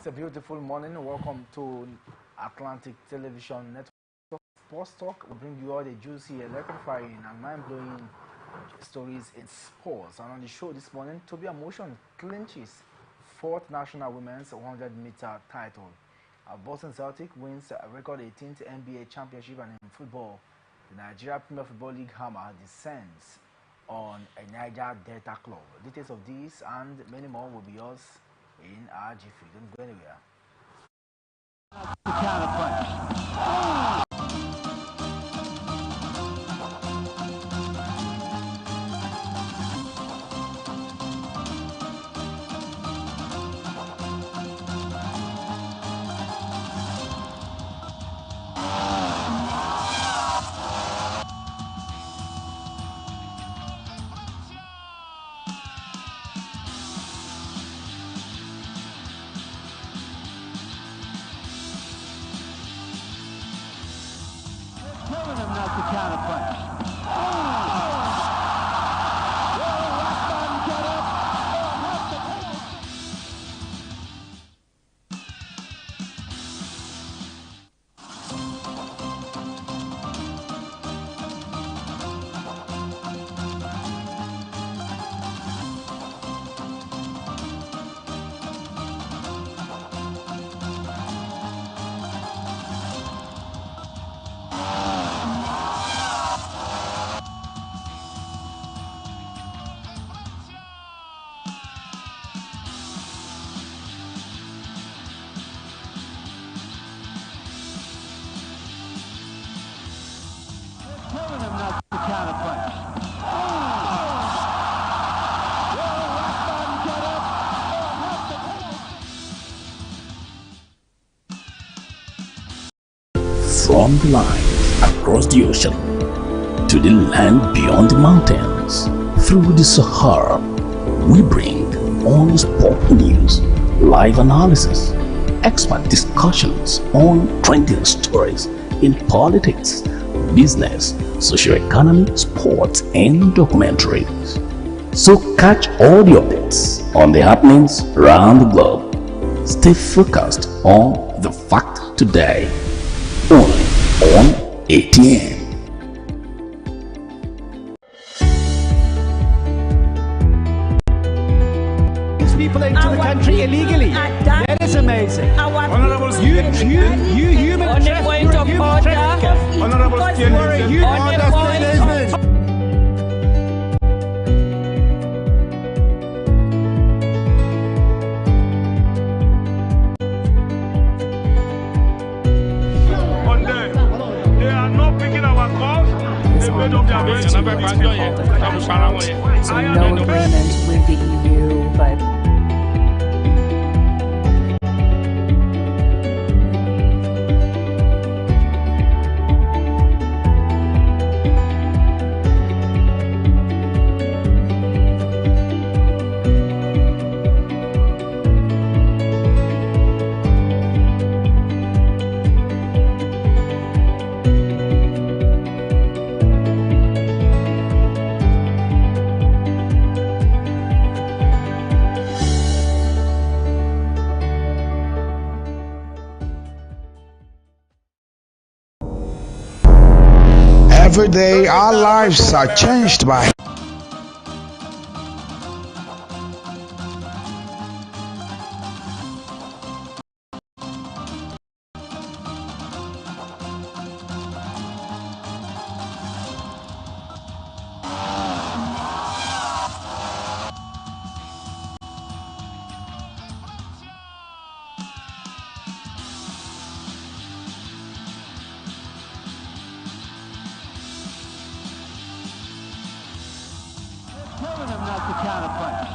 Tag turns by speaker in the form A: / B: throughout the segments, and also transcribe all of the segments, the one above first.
A: It's a beautiful morning. Welcome to Atlantic Television Network Sports Talk. We bring you all the juicy, electrifying, and mind-blowing stories in sports. And on the show this morning, Toby Motion clinches fourth national women's 100-meter title. Boston Celtic wins a record 18th NBA championship, and in football, the Nigeria Premier Football League hammer descends on a Niger Delta club. Details of these and many more will be yours in our Jiffy. Don't go anywhere.
B: The counter punch. Telling him not to counter punch. Telling him not to counter punch.
C: From the line across the ocean to the land beyond the mountains, through the Sahara, we bring on sport news, live analysis, expert discussions on trending stories in politics, business, socio-economy, sports, and documentaries. So catch all the updates on the happenings around the globe. Stay focused on the fact today, only on ATN.
B: People into the country illegally. That is amazing.
D: Honorable
B: You human trafficker.
D: Honorable they are not picking our calls. They made up their minds.
E: So no agreement with the EU, but
F: Every day our lives are changed by
B: Telling him not to counter punch.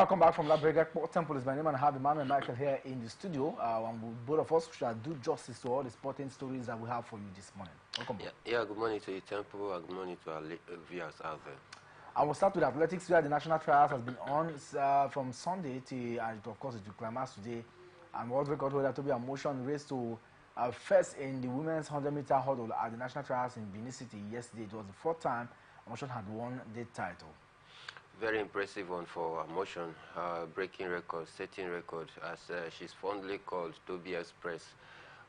A: Welcome back from that break. Temple is my name, and I have Emmanuel Michael here in the studio. And both of us shall do justice to all the sporting stories that we have for you this morning. Welcome back.
G: Yeah, good morning to you, Temple. Good morning to our viewers out there.
A: I will start with athletics, where the national trials has been on from Sunday to, and of course, it will climax today. And world record holder Toby Amotion raced to first in the women's 100-meter hurdle at the national trials in Benin City yesterday. It was the fourth time Amotion had won the title.
G: Very impressive one for Emotion, breaking records, setting record, as she's fondly called. Toby Express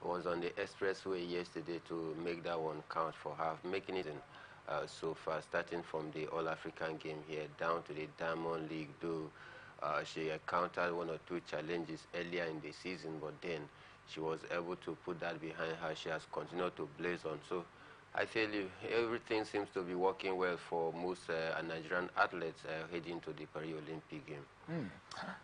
G: was on the expressway yesterday to make that one count for her, making it in so far, starting from the All-African game here down to the Diamond League, though she encountered one or two challenges earlier in the season, but then she was able to put that behind her. She has continued to blaze on. So I tell you, everything seems to be working well for most Nigerian athletes heading to the Paris Olympic game.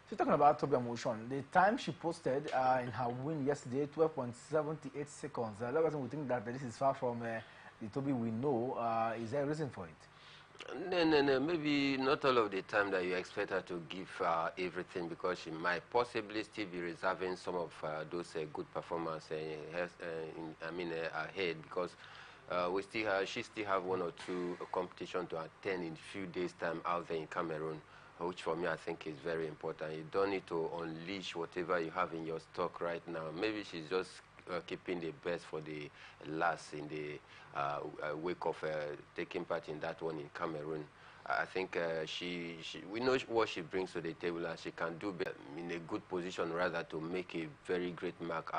A: So talking about Toby Amotion, the time she posted in her win yesterday, 12.78 seconds. A lot of people think that this is far from the Toby we know. Is there a reason for it?
G: No. Maybe not all of the time that you expect her to give everything, because she might possibly still be reserving some of those good performances ahead, because she still have one or two competition to attend in a few days' time out there in Cameroon, which for me I think is very important. You don't need to unleash whatever you have in your stock right now. Maybe she's just keeping the best for the last in the wake of taking part in that one in Cameroon. I think we know what she brings to the table, and she can do better, in a good position rather to make a very great mark.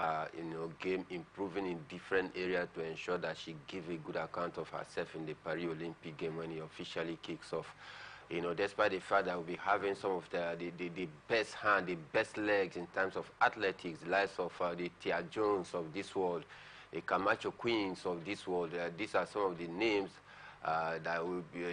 G: Game improving in different areas to ensure that she gives a good account of herself in the Paris Olympic game when it officially kicks off. Despite the fact that we'll be having some of the best hand, the best legs in terms of athletics, the likes of the Tia Jones of this world, the Camacho Queens of this world. These are some of the names that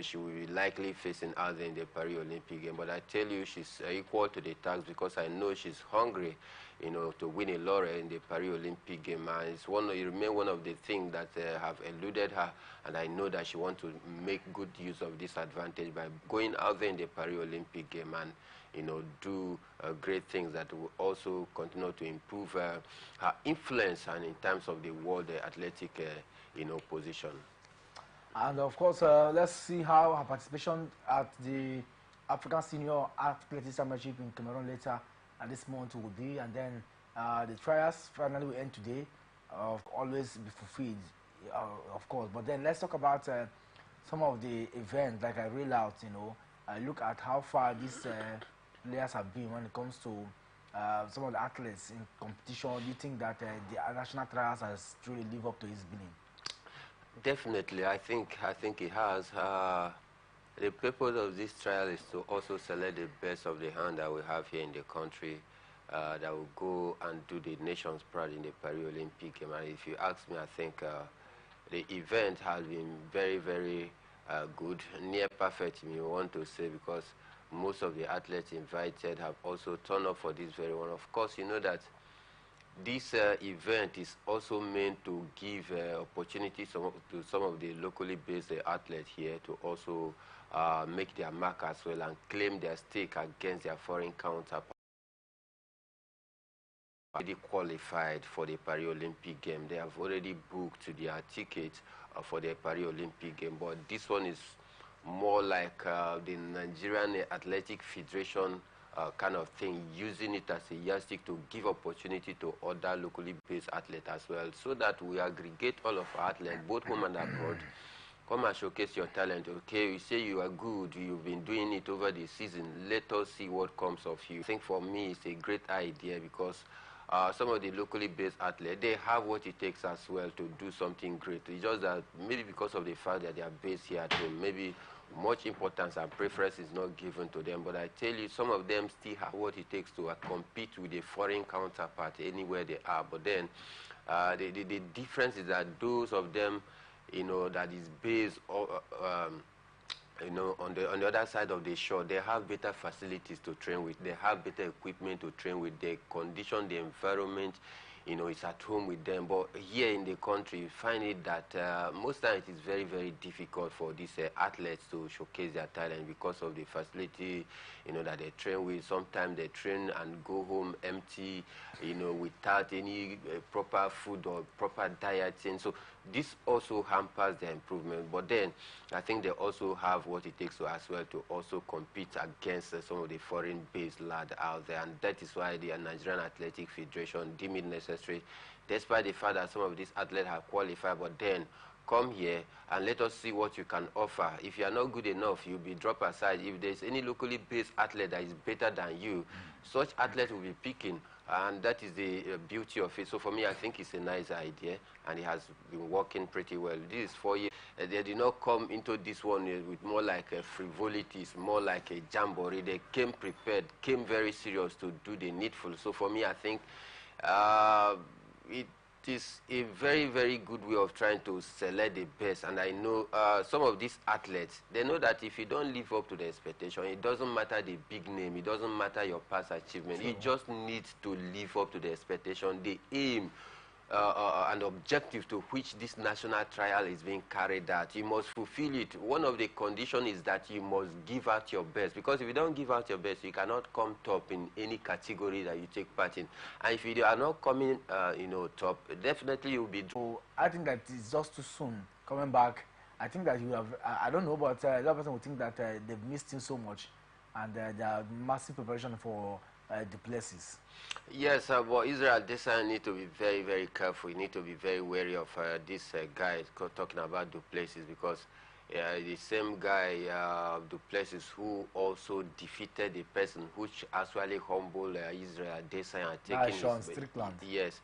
G: she will be likely facing out there in the Paris Olympic game. But I tell you, she's equal to the task, because I know she's hungry, to win a laurel in the Paris Olympic game. And it remains one of the things that have eluded her, and I know that she wants to make good use of this advantage by going out there in the Paris Olympic game and do great things that will also continue to improve her influence and in terms of the world athletic position.
A: And of course, let's see how her participation at the African Senior Athletics Championship in Cameroon later this month will be. And then the trials finally will end today. Always be fulfilled, of course. But then let's talk about some of the events, like I read out, look at how far these players have been when it comes to some of the athletes in competition. Do you think that the national trials has truly lived up to its billing?
G: Definitely, I think it has. The purpose of this trial is to also select the best of the hand that we have here in the country, that will go and do the nation's proud in the Paris Olympic game. And if you ask me, I think the event has been very, very good, near perfect, you want to say, because most of the athletes invited have also turned up for this very one. Of course, you know that this event is also meant to give opportunities to some of the locally based athletes here to also make their mark as well and claim their stake against their foreign counterparts. Already qualified for the Paris Olympic game. They have already booked their ticket for the Paris Olympic game, but this one is more like the Nigerian Athletic Federation kind of thing, using it as a yardstick to give opportunity to other locally based athletes as well, so that we aggregate all of our athletes, both home and abroad. Come and showcase your talent. Okay, you say you are good, you've been doing it over the season, let us see what comes of you. I think for me it's a great idea, because some of the locally based athletes, they have what it takes as well to do something great. It's just that maybe because of the fact that they are based here at home, maybe much importance and preference is not given to them. But I tell you, some of them still have what it takes to compete with a foreign counterpart anywhere they are. But then the difference is that those of them, that is based on the other side of the shore, they have better facilities to train with, they have better equipment to train with, they condition the environment is at home with them. But here in the country, you find it that most times it is very, very difficult for these athletes to showcase their talent because of the facility, that they train with. Sometimes they train and go home empty, without any proper food or proper dieting. So this also hampers their improvement. But then I think they also have what it takes to as well to also compete against some of the foreign-based lads out there, and that is why the Nigerian Athletic Federation deemed it necessary, despite the fact that some of these athletes have qualified, but then come here and let us see what you can offer. If you are not good enough, you'll be dropped aside. If there's any locally based athlete that is better than you, such athletes will be picking, and that is the beauty of it. So for me, I think it's a nice idea, and it has been working pretty well. This is 4 years. They did not come into this one with more like a frivolity, more like a jamboree. They came prepared, came very serious to do the needful. So for me, I think it is a very, very good way of trying to select the best. And I know some of these athletes, they know that if you don't live up to the expectation, it doesn't matter the big name, it doesn't matter your past achievement. You just need to live up to the expectation, the aim, and objective to which this national trial is being carried out. You must fulfill it. One of the conditions is that you must give out your best, because if you don't give out your best, you cannot come top in any category that you take part in. And if you are not coming, top, definitely you'll be.
A: So I think that it's just too soon coming back. I think that you have, I don't know, but a lot of people think that they've missed him so much, and there are massive preparation for the places.
G: Yes, but Israel Adesanya need to be very, very careful. You need to be very wary of this guy talking about Duplessis, because the same guy, Duplessis, who also defeated the person which actually humbled Israel Adesanya, taking
A: Sean Strickland.
G: Yes,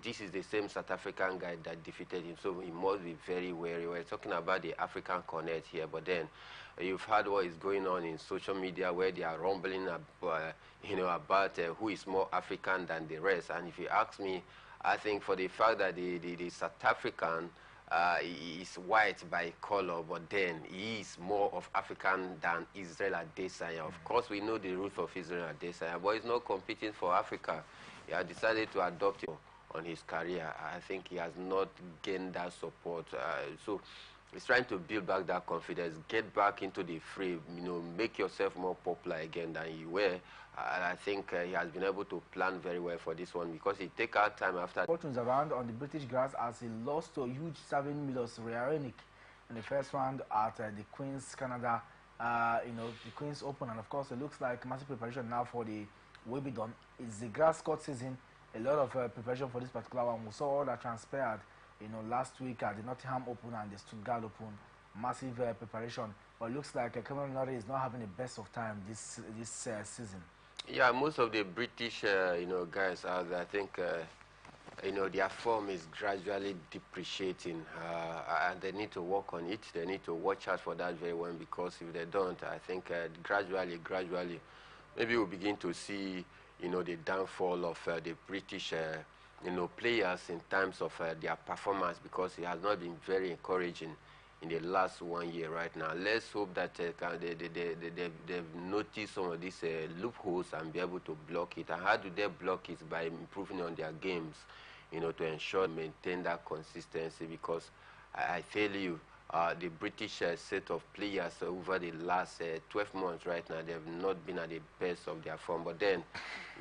G: this is the same South African guy that defeated him, so he must be very wary. We're talking about the African connect here, but then you've heard what is going on in social media, where they are rumbling about who is more African than the rest. And if you ask me, I think for the fact that the South African is white by color, but then he is more of African than Israel Adesanya. Of course, we know the roots of Israel Adesanya, but he's not competing for Africa. He has decided to adopt it on his career. I think he has not gained that support. So he's trying to build back that confidence, get back into the fray, make yourself more popular again than you were. And I think he has been able to plan very well for this one, because he take out time after.
A: Fortunes around on the British grass as he lost to a huge 7 Milos Rearenic in the first round at the Queen's Canada, the Queen's Open. And of course, it looks like massive preparation now for the Wimbledon. It's the grass court season. A lot of preparation for this particular one. We saw all that transpired, last week at the Nottingham Open and the Stuttgart Open. Massive preparation. But it looks like Cameron Norrie is not having the best of time this season.
G: Yeah, most of the British, guys out there, I think, their form is gradually depreciating, and they need to work on it. They need to watch out for that very well, because if they don't, I think gradually, maybe we'll begin to see, the downfall of the British, players in terms of their performance, because it has not been very encouraging in the last 1 year right now. Let's hope that they've noticed some of these loopholes and be able to block it. And how do they block it? By improving on their games, to ensure maintain that consistency, because I tell you, the British set of players over the last 12 months right now, they have not been at the best of their form. But then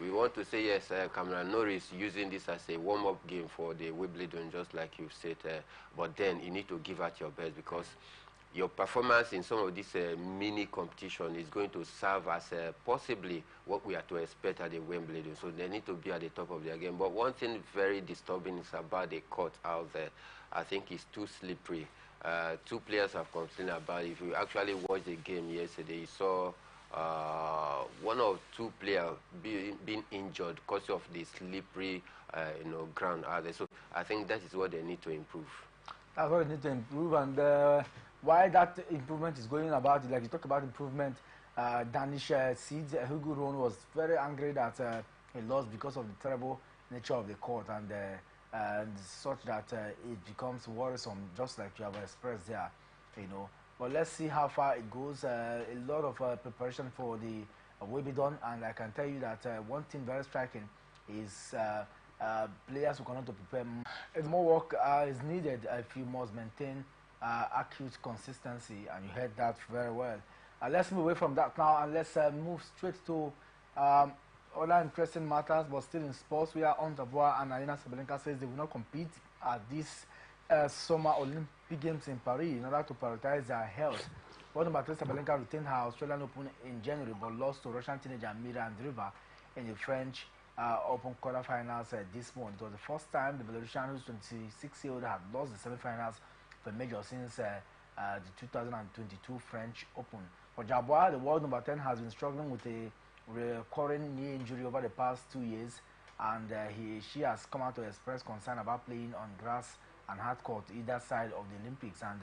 G: we want to say, yes, Cameron Norrie is using this as a warm-up game for the Wimbledon, just like you said. But then you need to give out your best, because your performance in some of this mini competition is going to serve as possibly what we are to expect at the Wimbledon. So they need to be at the top of their game. But one thing very disturbing is about the court out there. I think it's too slippery. Two players have complained about it. If you actually watched the game yesterday, you saw one or two players being injured because of the slippery, ground out there. So I think that is what they need to improve.
A: That's what they need to improve, and why that improvement is going about it, like you talk about improvement, Danish Seeds, Hugo Ron was very angry that he lost because of the terrible nature of the court, and such that it becomes worrisome, just like you have expressed there, But let's see how far it goes. A lot of preparation for the Wimbledon, and I can tell you that one thing very striking is players who cannot to prepare. It's more work is needed if you must maintain acute consistency, and you heard that very well. Let's move away from that now, and let's move straight to other interesting matters, but still in sports. We are on the board, and Alina Sabalenka says they will not compete at this summer Olympic Games in Paris in order to prioritize their health. World number 3 Sabalenka retained her Australian Open in January, but lost to Russian teenager Mira Andreeva in the French Open quarterfinals this month. It was the first time the Belarusian, who's 26-year-old, had lost the semi-finals for major since the 2022 French Open. For Jabua, the world number 10 has been struggling with a recurring knee injury over the past 2 years, and she has come out to express concern about playing on grass and hard court either side of the Olympics, and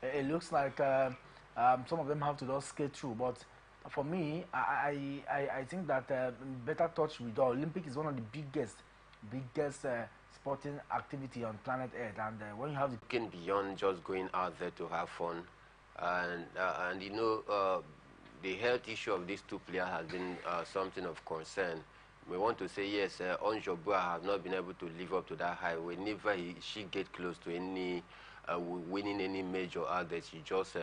A: it looks like some of them have to just skate through. But for me, I think that better touch with the Olympic is one of the biggest sporting activity on planet Earth, and when you have the
G: Looking beyond just going out there to have fun, and you know, the health issue of these two players has been something of concern. We want to say yes, Onjobua has not been able to live up to that high. Whenever she get close to any winning any major out there, she just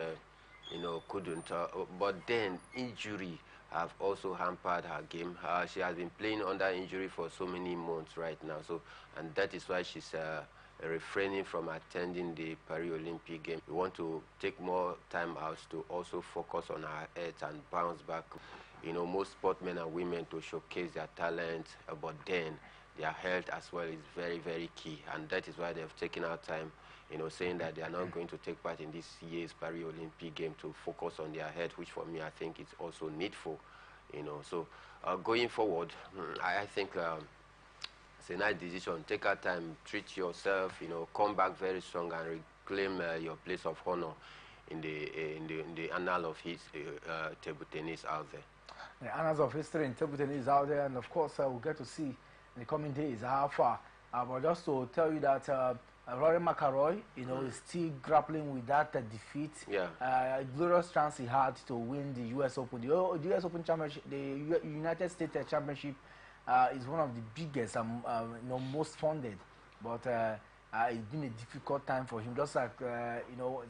G: you know, couldn't. But then injury have also hampered her game. She has been playing under injury for so many months right now. So, and that is why she's refraining from attending the Paris Olympic Games. We want to take more time out to also focus on our health and bounce back. You know, most sportsmen and women to showcase their talent, but then their health as well is very, very key. And that is why they've taken our time, you know, saying that they are not going to take part in this year's Paris Olympic game to focus on their health, which for me I think is also needful, you know. So going forward, I think it's a nice decision. Take our time, treat yourself, you know, come back very strong and reclaim your place of honor in the annal of his table tennis out there.
A: The annals of history in table tennis is out there, and of course we'll get to see in the coming days how far. But just to tell you that Rory McIlroy, you know, is still grappling with that defeat.
G: Yeah.
A: Glorious chance he had to win the U.S. Open. The U.S. Open Championship, the United States Championship, is one of the biggest and you know, most funded. But it's been a difficult time for him. Just like you know,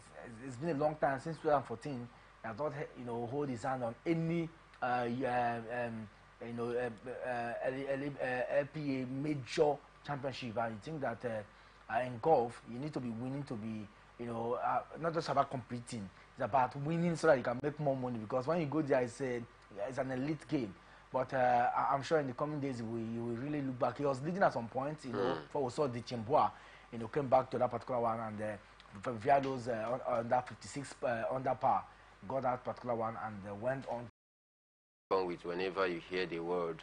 A: it's been a long time since 2014. He has not, you know, hold his hand on any you know, LPA major championship. And you think that in golf, you need to be winning to be, you know, not just about competing. It's about winning so that you can make more money. Because when you go there, it's an elite game. But I'm sure in the coming days, you will really look back. He was leading at some point, you know, before we saw the Chimbua, you know, came back to that particular one, and via those under 56 under par, got that particular one, and went on.
G: With whenever you hear the word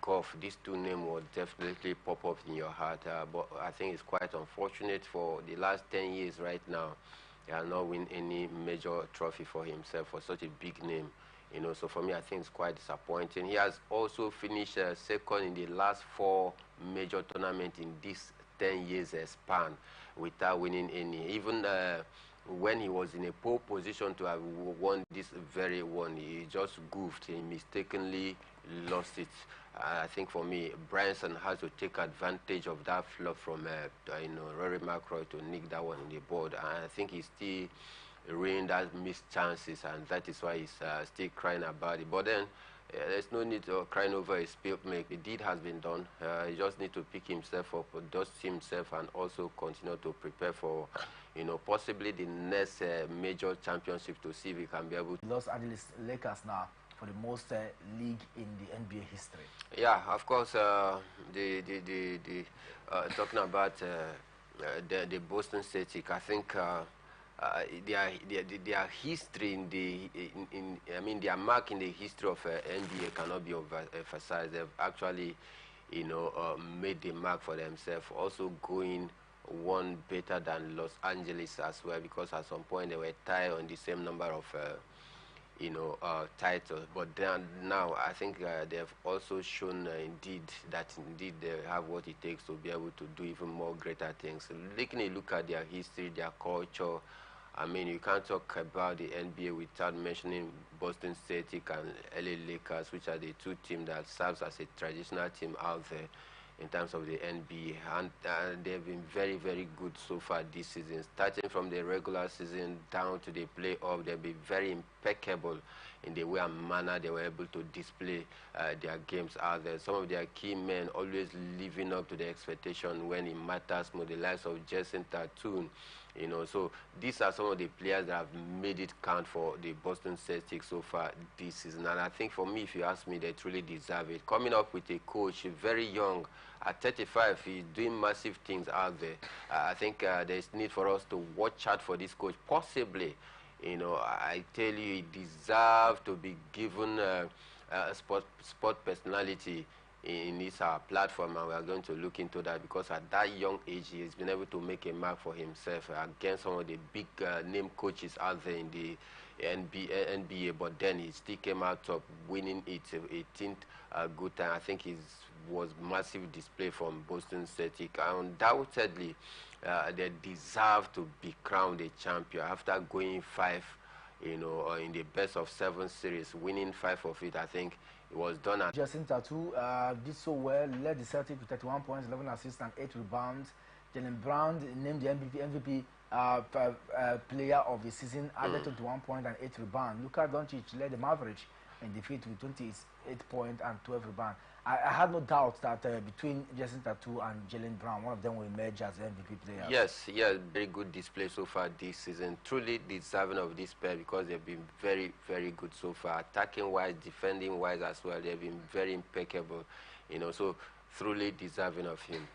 G: golf, these two names will definitely pop up in your heart. But I think it's quite unfortunate for the last 10 years right now, he has not win any major trophy for himself for such a big name. You know, so for me, I think it's quite disappointing. He has also finished second in the last 4 major tournaments in this 10 years span without winning any. Even when he was in a pole position to have won this very one, he just goofed. He mistakenly lost it. I think for me, Branson has to take advantage of that flop from you know, Rory McIlroy to nick that one in the board. And I think he's still ruined that missed chances, and that is why he's still crying about it. But then there's no need to crying over a spilled milk. The deed has been done. He just need to pick himself up, dust himself, and also continue to prepare for, you know, possibly the next major championship to see if he can be able to.
A: Los Angeles Lakers now for the most league in the NBA history.
G: Yeah, of course. Talking about the Boston Celtics, I think. Their history I mean, their mark in the history of NBA cannot be emphasized. They've actually, you know, made the mark for themselves. Also going one better than Los Angeles as well, because at some point they were tied on the same number of, you know, titles. But then now I think they've also shown indeed that indeed they have what it takes to be able to do even more greater things. Taking a look at their history, their culture. I mean, you can't talk about the NBA without mentioning Boston Celtics and LA Lakers, which are the two teams that serves as a traditional team out there. in terms of the NBA, and they've been very, very good so far this season. Starting from the regular season down to the playoff, they've been very impeccable in the way and manner they were able to display their games out there. Some of their key men always living up to the expectation when it matters more, the likes of Jason Tatum. You know, so these are some of the players that have made it count for the Boston Celtics so far this season. And I think for me, if you ask me, they truly deserve it. Coming up with a coach, very young, at 35, he's doing massive things out there. I think there's need for us to watch out for this coach. Possibly, you know, I tell you, he deserves to be given a sport personality in this platform, and we are going to look into that, because at that young age he has been able to make a mark for himself against some of the big name coaches out there in the NBA, but then he still came out top, winning it 18th good time. I think it was massive display from Boston Celtics. Undoubtedly, they deserve to be crowned a champion after going 5, you know, in the best of 7 series, winning 5 of it. I think it was done at
A: Jason Tatum did so well, led the Celtics with 31 points, 11 assists, and 8 rebounds. Jalen Brown named the MVP player of the season, added 21 points and 8 rebounds. Luka Doncic led the Mavericks in defeat with 28 points and 12 rebounds. I had no doubt that between Jason Tatum and Jalen Brown, one of them will emerge as MVP players.
G: Yes, yeah, very good display so far this season. Truly deserving of this pair, because they've been very, very good so far. Attacking wise, defending wise as well. They've been very impeccable, you know. So truly deserving of him.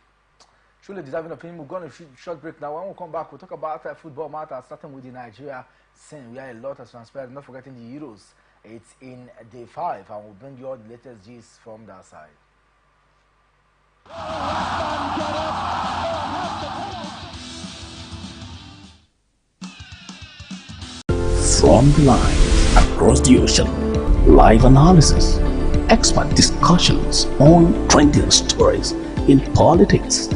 A: Truly deserving of him. We're going to short break now. When we come back, we'll talk about football matters, starting with the Nigeria scene. We have a lot of transpired. Not forgetting the Euros. It's in day 5, and we'll bring you all the latest gist from that side.
C: From the line across the ocean, live analysis, expert discussions on trending stories in politics,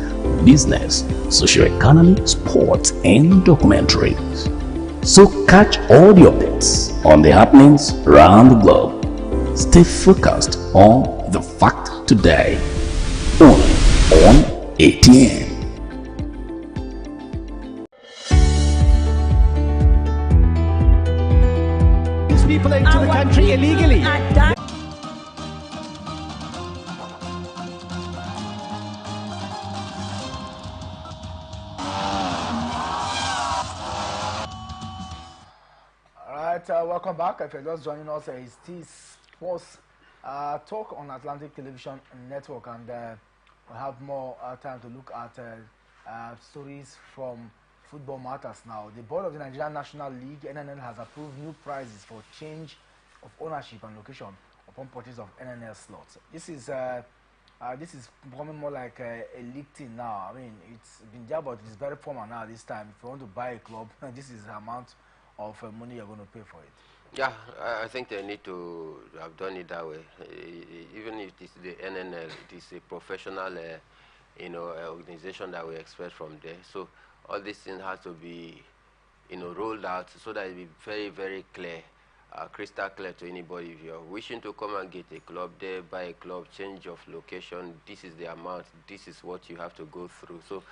C: business, socio-economy, sports, and documentaries. So catch all the updates on the happenings around the globe. Stay focused on the fact today, only on ATN.
B: People into the country illegally.
A: Welcome back. If you're just joining us, it's T Sports Talk on Atlantic Television Network, and we'll have more time to look at stories from football matters now. The board of the Nigerian National League (NNL) has approved new prices for change of ownership and location upon purchase of NNL slots. This is becoming more like a league thing now. I mean, it's been there, but it's very formal now. This time, if you want to buy a club, this is the amount of money you're going to pay for it.
G: Yeah, I think they need to have done it that way. Even if it's the NNL, it is a professional, you know, organization that we expect from there. So all these things have to be, you know, rolled out so that it be very, very clear, crystal clear to anybody. If you're wishing to come and get a club there, buy a club, change of location, this is the amount, this is what you have to go through. So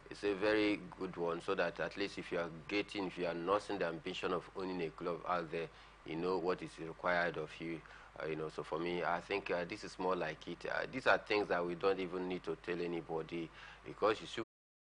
G: it's a very good one, so that at least if you are nursing the ambition of owning a club out there, you know what is required of you. You know, so for me, I think this is more like it. These are things that we don't even need to tell anybody, because you should